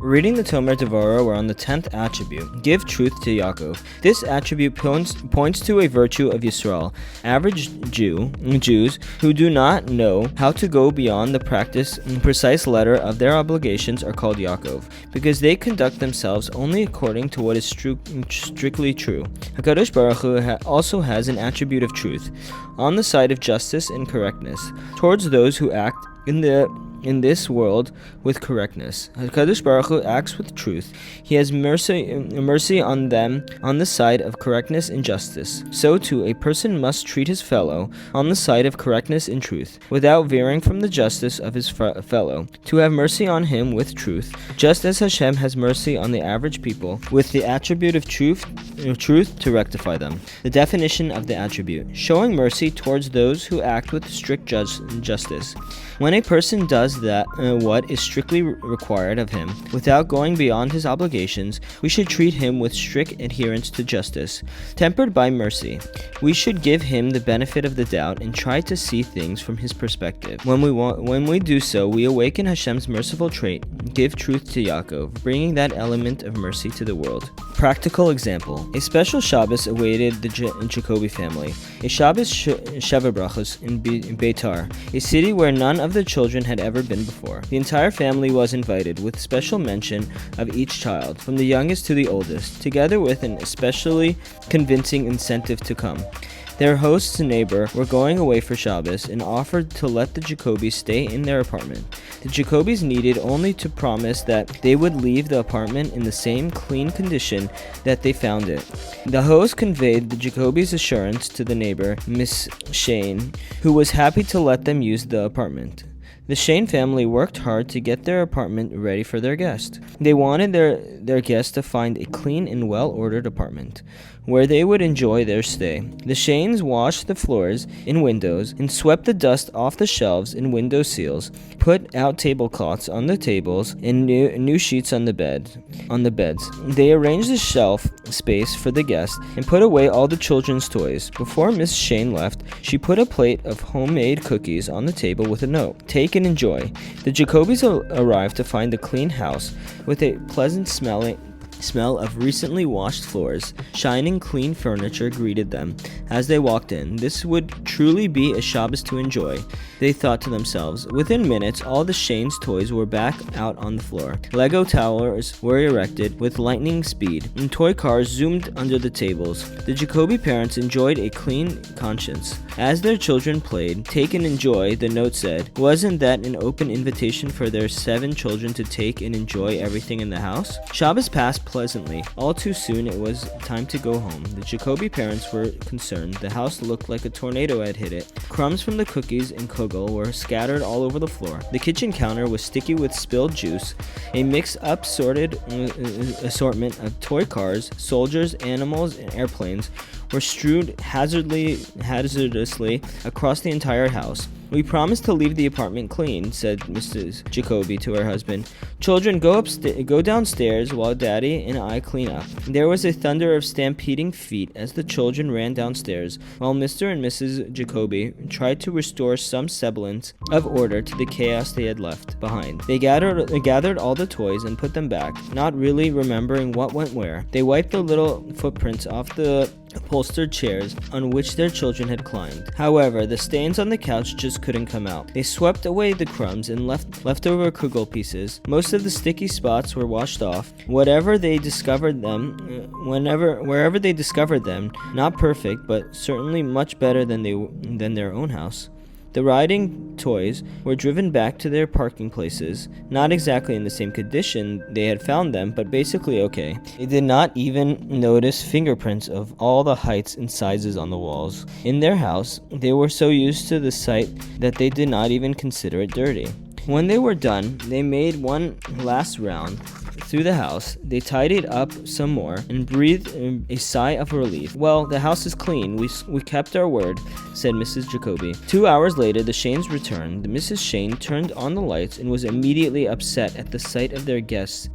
Reading the Tomer Devorah, we're on the 10th attribute, give truth to Yakov. This attribute points to a virtue of Yisrael. Average Jews who do not know how to go beyond the precise letter of their obligations are called Yakov, because they conduct themselves only according to what is strictly true. HaKadosh Baruch Hu also has an attribute of truth, on the side of justice and correctness, towards those who act in this world with correctness. HaKadosh Baruch Hu acts with truth. He has mercy on them on the side of correctness and justice. So too, a person must treat his fellow on the side of correctness and truth, without veering from the justice of his fellow, to have mercy on him with truth, just as Hashem has mercy on the average people, with the attribute of truth to rectify them. The definition of the attribute: showing mercy towards those who act with strict justice. When a person does what is strictly required of him, without going beyond his obligations, we should treat him with strict adherence to justice, tempered by mercy. We should give him the benefit of the doubt and try to see things from his perspective. When we do so, we awaken Hashem's merciful trait, give truth to Yakov, bringing that element of mercy to the world. Practical example: a special Shabbos awaited the Jacobi family. A Shabbos Sheva Brachos in Beitar, a city where none of the children had ever been before. The entire family was invited, with special mention of each child, from the youngest to the oldest, together with an especially convincing incentive to come. Their host's neighbor were going away for Shabbos and offered to let the Jacobis stay in their apartment. The Jacobis needed only to promise that they would leave the apartment in the same clean condition that they found it. The host conveyed the Jacobis' assurance to the neighbor, Miss Shane, who was happy to let them use the apartment. The Shane family worked hard to get their apartment ready for their guest. They wanted their guest to find a clean and well-ordered apartment where they would enjoy their stay. The Shanes washed the floors and windows and swept the dust off the shelves and window seals, put out tablecloths on the tables and new sheets on the beds. They arranged the shelf space for the guest and put away all the children's toys. Before Miss Shane left, she put a plate of homemade cookies on the table with a note: "Take and enjoy." The Jacobis arrived to find a clean house with a pleasant smell of recently washed floors. Shining clean furniture greeted them as they walked in. This would truly be a Shabbos to enjoy, they thought to themselves. Within minutes, all the Shane's toys were back out on the floor. Lego towers were erected with lightning speed, and toy cars zoomed under the tables. The Jacobi parents enjoyed a clean conscience. As their children played, "Take and enjoy," the note said. Wasn't that an open invitation for their 7 children to take and enjoy everything in the house? Shabbos passed pleasantly. All too soon it was time to go home. The Jacobi parents were concerned. The house looked like a tornado had hit it. Crumbs from the cookies and kugel were scattered all over the floor. The kitchen counter was sticky with spilled juice. A mixed-up assortment of toy cars, soldiers, animals, and airplanes were strewn hazardously across the entire house. "We promised to leave the apartment clean," said Mrs. Jacobi to her husband. "Children, go downstairs while Daddy and I clean up." There was a thunder of stampeding feet as the children ran downstairs, while Mr. and Mrs. Jacobi tried to restore some semblance of order to the chaos they had left behind. They gathered all the toys and put them back, not really remembering what went where. They wiped the little footprints off the upholstered chairs on which their children had climbed. However, the stains on the couch just couldn't come out. They swept away the crumbs and leftover kugel pieces. Most of the sticky spots were washed off. Wherever they discovered them, not perfect, but certainly much better than their own house. The riding toys were driven back to their parking places, not exactly in the same condition they had found them, but basically okay. They did not even notice fingerprints of all the heights and sizes on the walls. In their house, they were so used to the sight that they did not even consider it dirty. When they were done, they made one last round through the house. They tidied up some more and breathed a sigh of relief. "Well, the house is clean. We kept our word. said Mrs. Jacoby. 2 hours later, the Shanes returned. Mrs. Shane turned on the lights and was immediately upset at the sight of the guests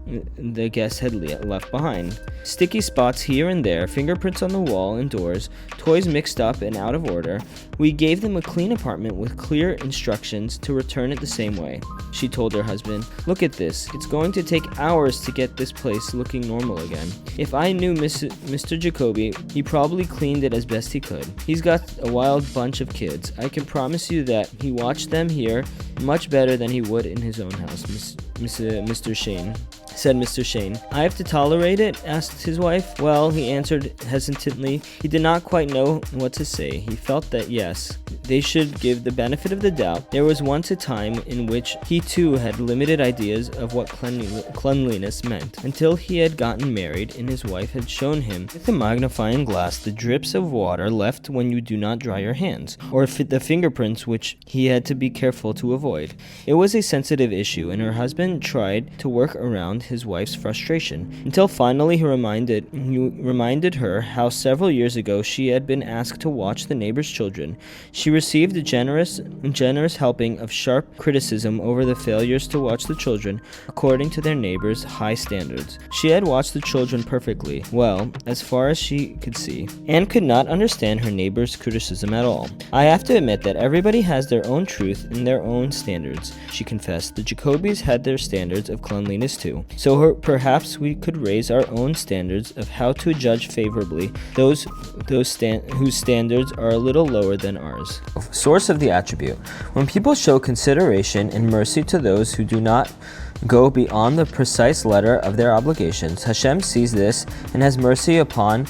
had left behind. Sticky spots here and there, fingerprints on the wall and doors, toys mixed up and out of order. We gave them a clean apartment with clear instructions to return it the same way. She told her husband, "Look at this. It's going to take hours to get this place looking normal again. If I knew Mr. Jacoby, he probably cleaned it as best he could. He's got a wild bunch of kids. I can promise you that he watched them here much better than he would in his own house." Mr. Shane said Mr. Shane. "I have to tolerate it?" asked his wife. "Well," he answered hesitantly. He did not quite know what to say. He felt that yes, they should give the benefit of the doubt. There was once a time in which he too had limited ideas of what cleanliness meant, until he had gotten married and his wife had shown him with a magnifying glass the drips of water left when you do not dry your hands, or the fingerprints which he had to be careful to avoid. It was a sensitive issue, and her husband tried to work around his wife's frustration, until finally he reminded her how several years ago she had been asked to watch the neighbor's children. She received a generous helping of sharp criticism over the failures to watch the children according to their neighbor's high standards. She had watched the children perfectly well, as far as she could see, and could not understand her neighbor's criticism at all. "I have to admit that everybody has their own truth and their own standards," she confessed. "The Jacobys had their standards of cleanliness too. So perhaps we could raise our own standards of how to judge favorably those whose standards are a little lower than ours." Source of the attribute. When people show consideration and mercy to those who do not go beyond the precise letter of their obligations, Hashem sees this and has mercy upon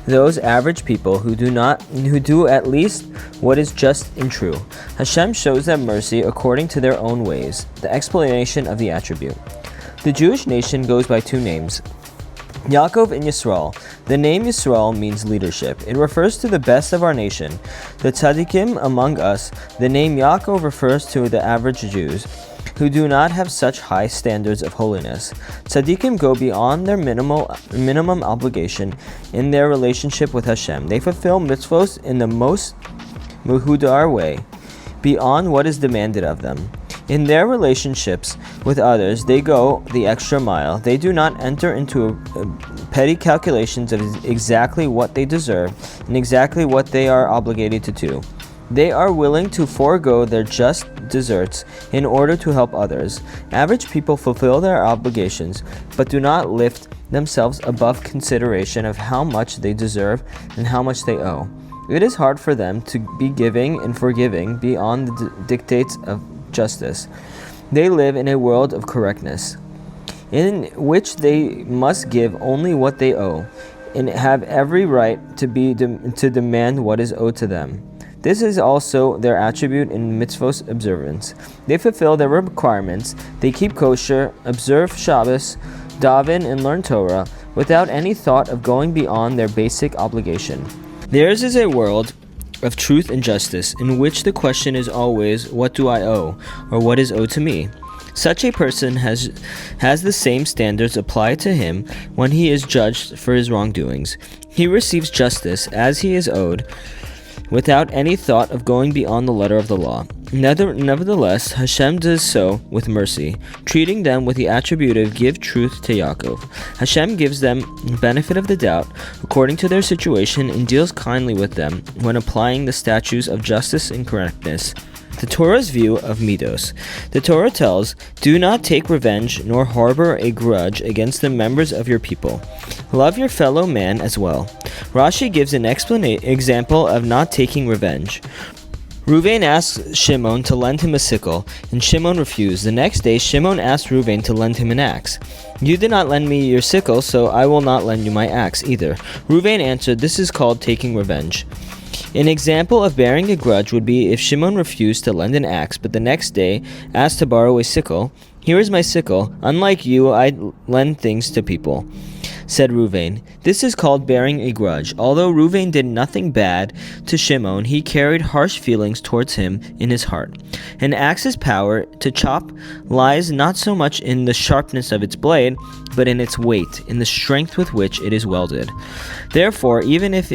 those average people who do at least what is just and true. Hashem shows them mercy according to their own ways. The explanation of the attribute. The Jewish nation goes by two names, Yakov and Yisrael. The name Yisrael means leadership. It refers to the best of our nation, the tzaddikim among us. The name Yakov refers to the average Jews, who do not have such high standards of holiness. Tzaddikim go beyond their minimum obligation in their relationship with Hashem. They fulfill mitzvos in the most muhudar way, beyond what is demanded of them. In their relationships with others, they go the extra mile. They do not enter into petty calculations of exactly what they deserve and exactly what they are obligated to do. They are willing to forego their just deserts in order to help others. Average people fulfill their obligations, but do not lift themselves above consideration of how much they deserve and how much they owe. It is hard for them to be giving and forgiving beyond the dictates of justice. They live in a world of correctness, in which they must give only what they owe, and have every right to demand what is owed to them. This is also their attribute in mitzvos observance. They fulfill their requirements, they keep kosher, observe Shabbos, daven, and learn Torah, without any thought of going beyond their basic obligation. Theirs is a world of truth and justice, in which the question is always, what do I owe, or what is owed to me? Such a person has the same standards applied to him when he is judged for his wrongdoings. He receives justice as he is owed, without any thought of going beyond the letter of the law. Nevertheless, Hashem does so with mercy, treating them with the attribute of give truth to Yakov. Hashem gives them the benefit of the doubt according to their situation and deals kindly with them when applying the statutes of justice and correctness. The Torah's view of midos. The Torah tells, "Do not take revenge nor harbor a grudge against the members of your people. Love your fellow man as well." Rashi gives an example of not taking revenge. Reuven asks Shimon to lend him a sickle, and Shimon refused. The next day, Shimon asked Reuven to lend him an axe. "You did not lend me your sickle, so I will not lend you my axe either." Reuven answered, "This is called taking revenge." An example of bearing a grudge would be if Shimon refused to lend an axe, but the next day asked to borrow a sickle. "Here is my sickle. Unlike you, I lend things to people," said Reuven. This is called bearing a grudge. Although Reuven did nothing bad to Shimon, he carried harsh feelings towards him in his heart. An axe's power to chop lies not so much in the sharpness of its blade, but in its weight, in the strength with which it is wielded. Therefore, even if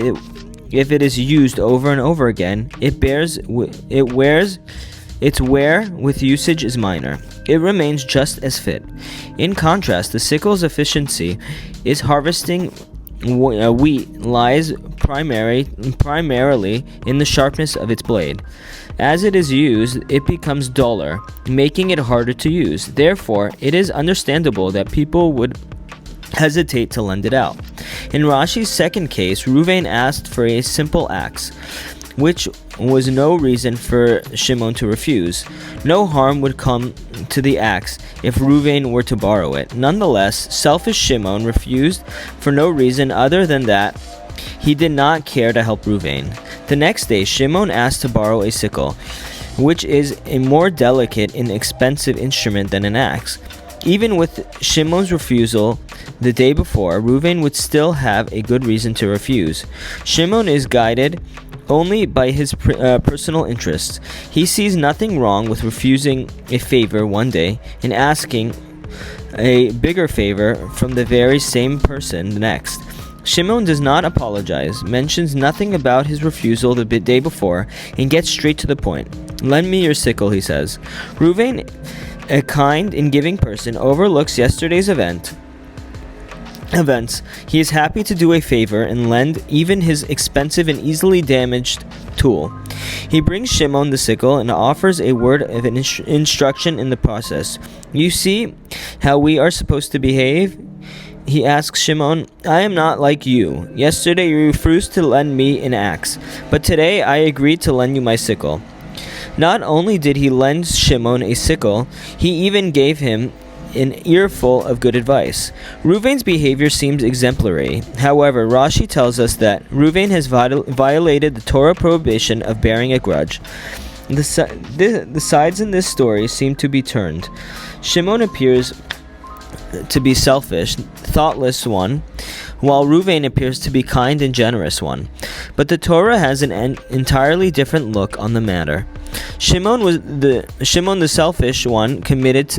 if it is used over and over again, its wear with usage is minor. It remains just as fit. In contrast, the sickle's efficiency is harvesting wheat lies primarily in the sharpness of its blade. As it is used, it becomes duller, making it harder to use. Therefore, it is understandable that people would hesitate to lend it out. In Rashi's second case, Reuven asked for a simple axe, which was no reason for Shimon to refuse. No harm would come to the axe if Reuven were to borrow it. Nonetheless, selfish Shimon refused for no reason other than that he did not care to help Reuven. The next day, Shimon asked to borrow a sickle, which is a more delicate and expensive instrument than an axe. Even with Shimon's refusal the day before, Reuven would still have a good reason to refuse. Shimon is guided only by his personal interests. He sees nothing wrong with refusing a favor one day and asking a bigger favor from the very same person the next. Shimon does not apologize, mentions nothing about his refusal the day before, and gets straight to the point. "Lend me your sickle," he says. Reuven, a kind and giving person, overlooks yesterday's events. He is happy to do a favor and lend even his expensive and easily damaged tool. He brings Shimon the sickle and offers a word of instruction in the process. "You see how we are supposed to behave?" He asks Shimon. "I am not like you. Yesterday you refused to lend me an axe, but today I agreed to lend you my sickle." Not only did he lend Shimon a sickle, he even gave him an earful of good advice. Reuven's behavior seems exemplary. However, Rashi tells us that Reuven has violated the Torah prohibition of bearing a grudge. The sides in this story seem to be turned. Shimon appears to be selfish, thoughtless one, while Reuven appears to be kind and generous one. But the Torah has an entirely different look on the matter. Shimon the selfish one committed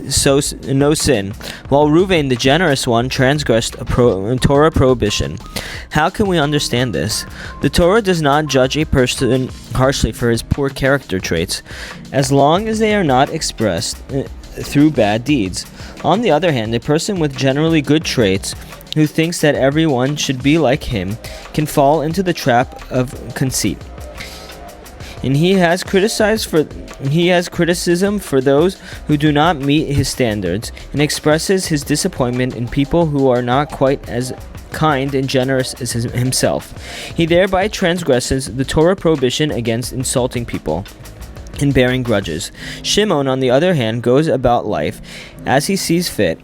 no sin, while Reuven the generous one transgressed a Torah prohibition. How can we understand this? The Torah does not judge a person harshly for his poor character traits, as long as they are not expressed through bad deeds. On the other hand, a person with generally good traits who thinks that everyone should be like him can fall into the trap of conceit. And he has criticism for those who do not meet his standards, and expresses his disappointment in people who are not quite as kind and generous as himself. He thereby transgresses the Torah prohibition against insulting people and bearing grudges. Shimon, on the other hand, goes about life as he sees fit,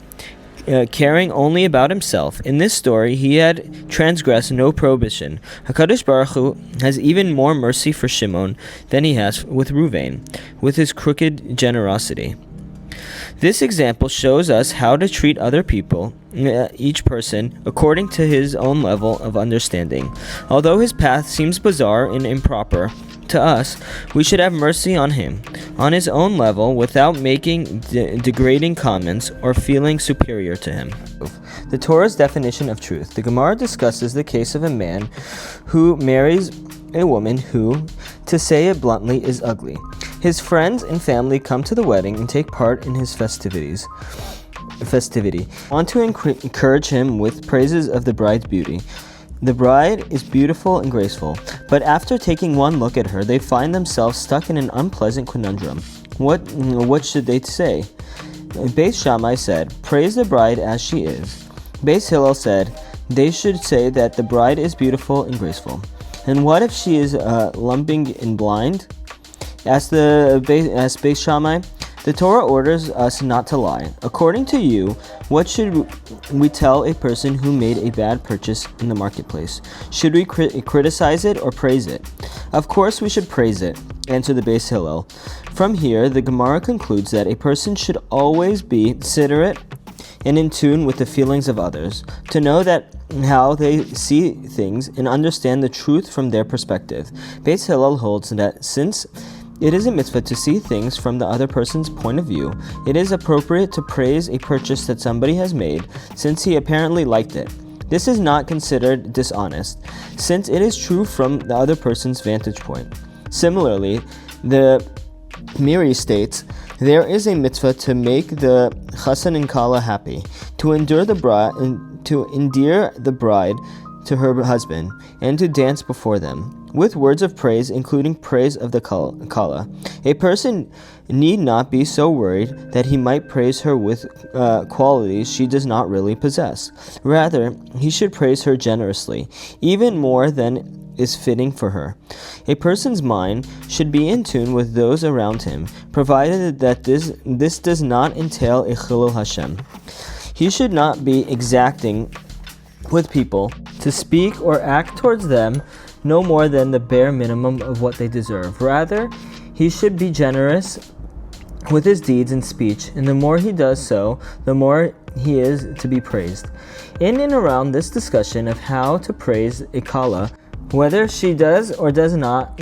caring only about himself. In this story, he had transgressed no prohibition. HaKadosh Baruch Hu has even more mercy for Shimon than he has with Reuven, with his crooked generosity. This example shows us how to treat other people, each person, according to his own level of understanding. Although his path seems bizarre and improper to us, we should have mercy on him, on his own level, without making degrading comments or feeling superior to him. The Torah's definition of truth. The Gemara discusses the case of a man who marries a woman who, to say it bluntly, is ugly. His friends and family come to the wedding and take part in his festivity. Want to encourage him with praises of the bride's beauty. The bride is beautiful and graceful, but after taking one look at her, they find themselves stuck in an unpleasant conundrum. What should they say? Beis Shammai said, "Praise the bride as she is." Beis Hillel said, "They should say that the bride is beautiful and graceful." And what if she is lumping and blind? Asked Beis Shammai. The Torah orders us not to lie. According to you, what should we tell a person who made a bad purchase in the marketplace? Should we criticize it or praise it? Of course we should praise it, answered the Beis Hillel. From here, the Gemara concludes that a person should always be considerate and in tune with the feelings of others, to know that how they see things and understand the truth from their perspective. Beis Hillel holds that since it is a mitzvah to see things from the other person's point of view, it is appropriate to praise a purchase that somebody has made, since he apparently liked it. This is not considered dishonest, since it is true from the other person's vantage point. Similarly, the Miri states, there is a mitzvah to make the chassan and kala happy, to endear the bride to her husband, and to dance before them, with words of praise, including praise of the kala. A person need not be so worried that he might praise her with qualities she does not really possess. Rather, he should praise her generously, even more than is fitting for her. A person's mind should be in tune with those around him, provided that this does not entail a chilul Hashem. He should not be exacting with people to speak or act towards them no more than the bare minimum of what they deserve. Rather, he should be generous with his deeds and speech, and the more he does so, the more he is to be praised. In and around this discussion of how to praise a kala, whether she does or does not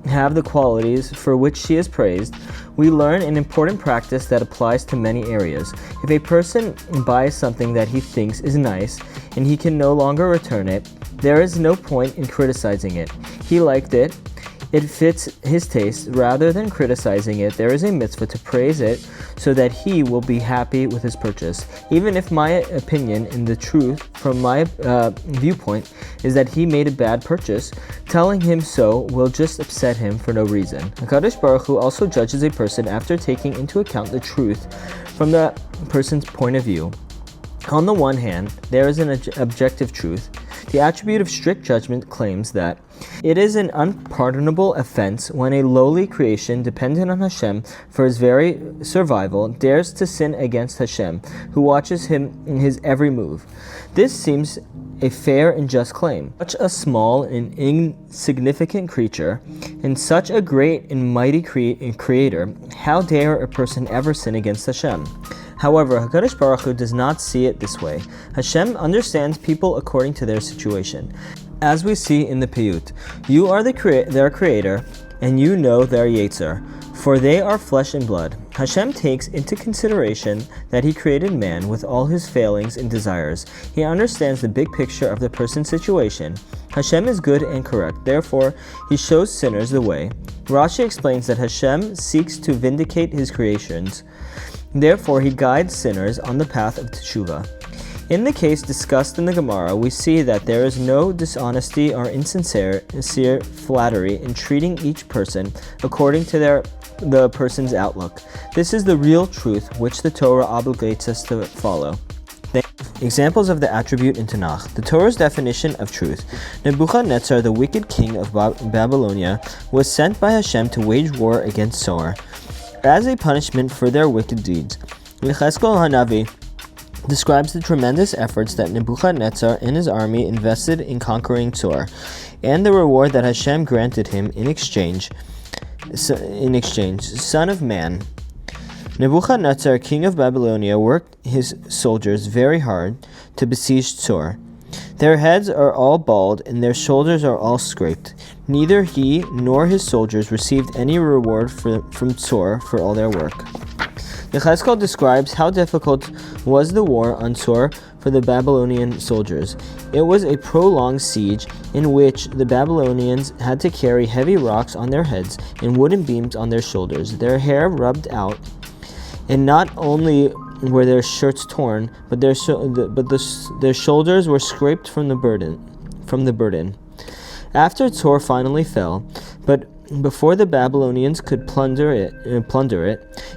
have the qualities for which she is praised, we learn an important practice that applies to many areas. If a person buys something that he thinks is nice and he can no longer return it, there is no point in criticizing it. He liked it. It fits his taste. Rather than criticizing it, there is a mitzvah to praise it so that he will be happy with his purchase. Even if my opinion and the truth from my viewpoint is that he made a bad purchase, telling him so will just upset him for no reason. HaKadosh Baruch Hu also judges a person after taking into account the truth from the person's point of view. On the one hand, there is an objective truth. The attribute of strict judgment claims that it is an unpardonable offense when a lowly creation dependent on Hashem for his very survival dares to sin against Hashem, who watches him in his every move. This seems a fair and just claim. Such a small and insignificant creature, and such a great and mighty creator, how dare a person ever sin against Hashem? However, HaKadosh Baruch Hu does not see it this way. Hashem understands people according to their situation. As we see in the Piyut, you are their creator, and you know their Yetzer, for they are flesh and blood. Hashem takes into consideration that he created man with all his failings and desires. He understands the big picture of the person's situation. Hashem is good and correct, therefore he shows sinners the way. Rashi explains that Hashem seeks to vindicate his creations. Therefore, he guides sinners on the path of teshuvah. In the case discussed in the Gemara, we see that there is no dishonesty or insincere flattery in treating each person according to the person's outlook. This is the real truth which the Torah obligates us to follow. Examples of the attribute in Tanakh. The Torah's definition of truth. Nebuchadnezzar, the wicked king of Babylonia, was sent by Hashem to wage war against Sor as a punishment for their wicked deeds. Yechezkel Hanavi describes the tremendous efforts that Nebuchadnezzar and his army invested in conquering Sor, and the reward that Hashem granted him in exchange. Son of man, Nebuchadnezzar, king of Babylonia, worked his soldiers very hard to besiege Sor. Their heads are all bald and their shoulders are all scraped. Neither he nor his soldiers received any reward from Sor for all their work. Yechezkel describes how difficult was the war on Sor for the Babylonian soldiers. It was a prolonged siege in which the Babylonians had to carry heavy rocks on their heads and wooden beams on their shoulders, their hair rubbed out, and not only were their shirts torn, but their shoulders were scraped from the burden. After Sor finally fell, but before the Babylonians could plunder it,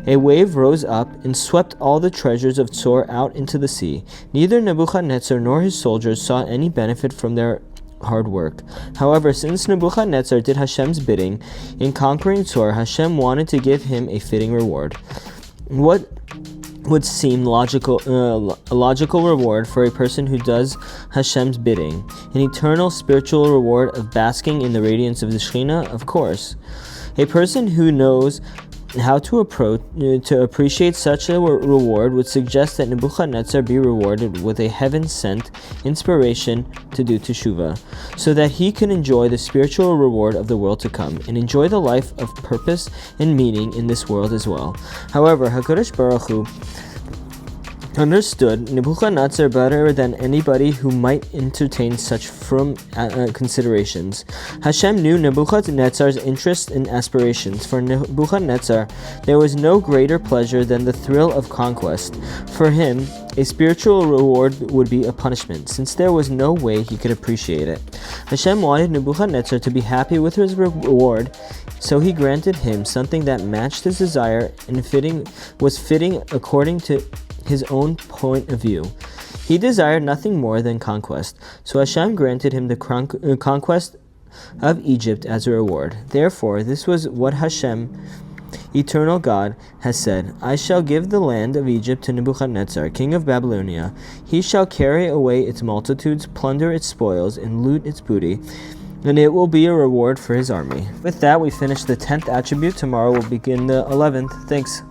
a wave rose up and swept all the treasures of Sor out into the sea. Neither Nebuchadnezzar nor his soldiers saw any benefit from their hard work. However, since Nebuchadnezzar did Hashem's bidding in conquering Sor, Hashem wanted to give him a fitting reward. What would seem a logical reward for a person who does Hashem's bidding? An eternal spiritual reward of basking in the radiance of the Shekhinah? Of course. A person who knows how to appreciate such a reward would suggest that Nebuchadnezzar be rewarded with a heaven-sent inspiration to do teshuvah, so that he can enjoy the spiritual reward of the world to come, and enjoy the life of purpose and meaning in this world as well. However, HaKadosh Baruch Hu understood Nebuchadnezzar better than anybody who might entertain such firm considerations. Hashem knew Nebuchadnezzar's interests and aspirations. For Nebuchadnezzar, there was no greater pleasure than the thrill of conquest. For him, a spiritual reward would be a punishment, since there was no way he could appreciate it. Hashem wanted Nebuchadnezzar to be happy with his reward, so he granted him something that matched his desire and was fitting according to his own point of view. He desired nothing more than conquest, so Hashem granted him the conquest of Egypt as a reward. Therefore, this was what Hashem, eternal God, has said: I shall give the land of Egypt to Nebuchadnezzar, king of Babylonia. He shall carry away its multitudes, plunder its spoils, and loot its booty, and it will be a reward for his army. With that, we finish the 10th attribute. Tomorrow we'll begin the 11th. Thanks.